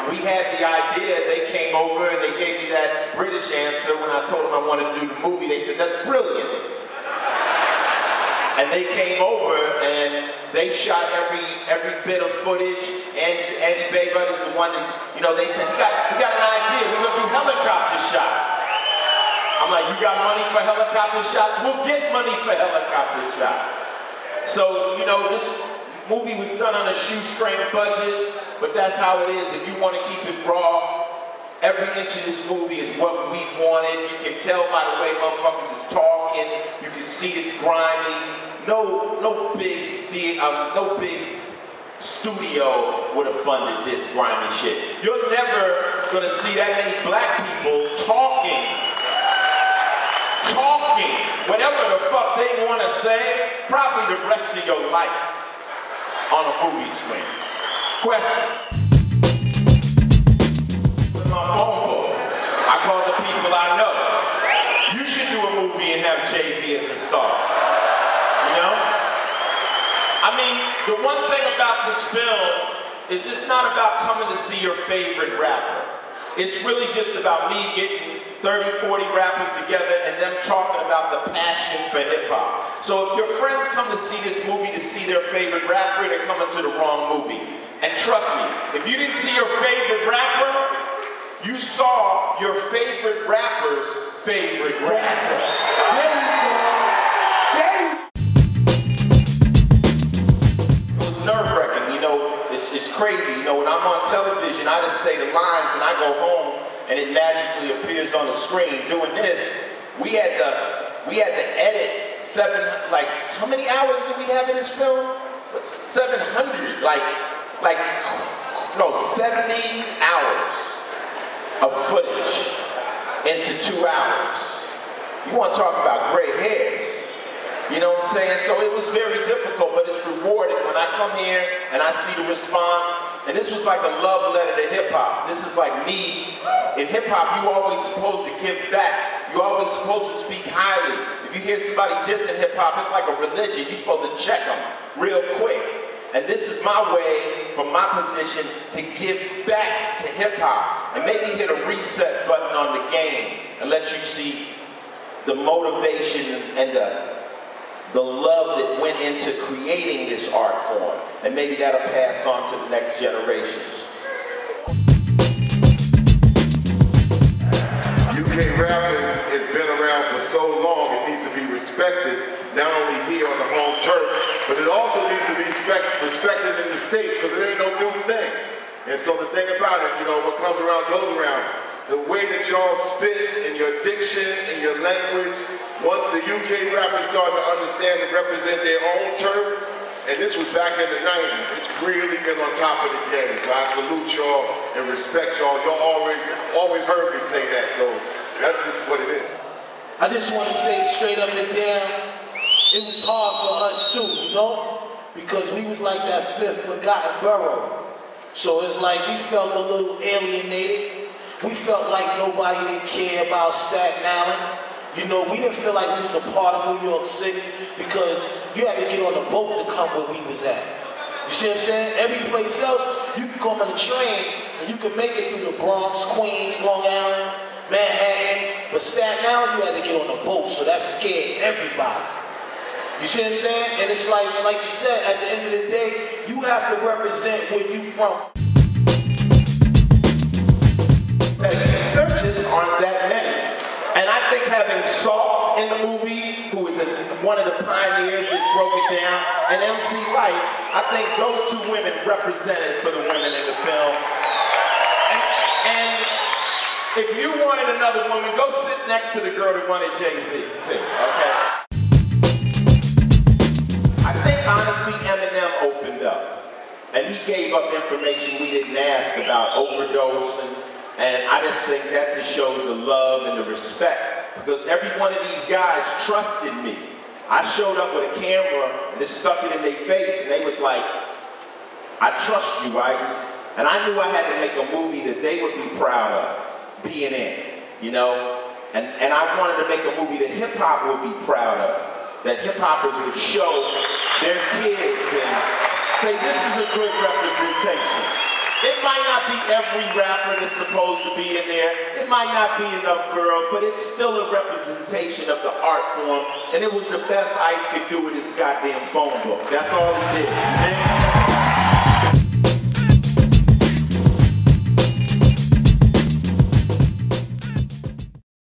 we had the idea, they came over and they gave me that British answer when I told them I wanted to do the movie. They said, that's brilliant. And they came over and they shot every bit of footage. Andy Baber is the one that, you know, they said, we got an idea, we're gonna do helicopter shots. I'm like, you got money for helicopter shots? We'll get money for helicopter shots. So, you know, this movie was done on a shoestring budget, but that's how it is. If you want to keep it raw, every inch of this movie is what we wanted. You can tell by the way motherfuckers is talking. You can see it's grimy. No big studio would have funded this grimy shit. You're never gonna see that many black people talking whatever the fuck they want to say, probably the rest of your life on a movie screen. Question. With my phone book, I called the people I know. You should do a movie and have Jay-Z as a star. You know? I mean, the one thing about this film is it's not about coming to see your favorite rapper. It's really just about me getting 30, 40 rappers together and them talking about the passion for hip-hop. So if your friends come to see this movie to see their favorite rapper, they're coming to the wrong movie. And trust me, if you didn't see your favorite rapper, you saw your favorite rapper's favorite rapper. There you go. It was nerve-wracking, you know, it's crazy. You know, when I'm on television, I just say the lines and I go home and it magically appears on the screen. Doing this, we had to edit how many hours did we have in this film? 700, 70 hours of footage into 2 hours. You want to talk about gray hairs. You know what I'm saying? So it was very difficult, but it's rewarding when I come here and I see the response. And this was like a love letter to hip-hop. This is like me. In hip-hop, you always supposed to give back. You always supposed to speak highly. If you hear somebody dissing hip-hop, it's like a religion. You're supposed to check them real quick. And this is my way, from my position, to give back to hip-hop. And maybe hit a reset button on the game and let you see the motivation and the love that went into creating this art form. And maybe that'll pass on to the next generations. UK rap has been around for so long, it needs to be respected, not only here on the home turf, but it also needs to be respected in the States, because it ain't no new thing. And so the thing about it, you know, what comes around goes around. The way that y'all spit and your diction and your language, once the UK rappers started to understand and represent their own turf, and this was back in the 90s, it's really been on top of the game. So I salute y'all and respect y'all. Y'all always heard me say that, so that's just what it is. I just want to say straight up and down, it was hard for us too, you know? Because we was like that fifth forgotten borough. So it's like we felt a little alienated. We felt like nobody didn't care about Staten Island. You know, we didn't feel like we was a part of New York City because you had to get on a boat to come where we was at. You see what I'm saying? Every place else, you can come on a train and you can make it through the Bronx, Queens, Long Island, Manhattan. But Staten Island, you had to get on a boat, so that scared everybody. You see what I'm saying? And it's like you said, at the end of the day, you have to represent where you from. Churches aren't that many. And I think having Salt in the movie, who is one of the pioneers that broke it down, and MC Light, I think those two women represented for the women in the film. And if you wanted another woman, go sit next to the girl that wanted Jay-Z, okay? I think honestly Eminem opened up. And he gave up information we didn't ask about overdose and I just think that just shows the love and the respect, because every one of these guys trusted me. I showed up with a camera and just stuck it in their face and they was like, I trust you, Ice. And I knew I had to make a movie that they would be proud of being in, you know? And I wanted to make a movie that hip hop would be proud of, that hip hoppers would show their kids and say, this is a good representation. It might not be every rapper that's supposed to be in there. It might not be enough girls, but it's still a representation of the art form. And it was the best Ice could do with his goddamn phone book. That's all he did. Man.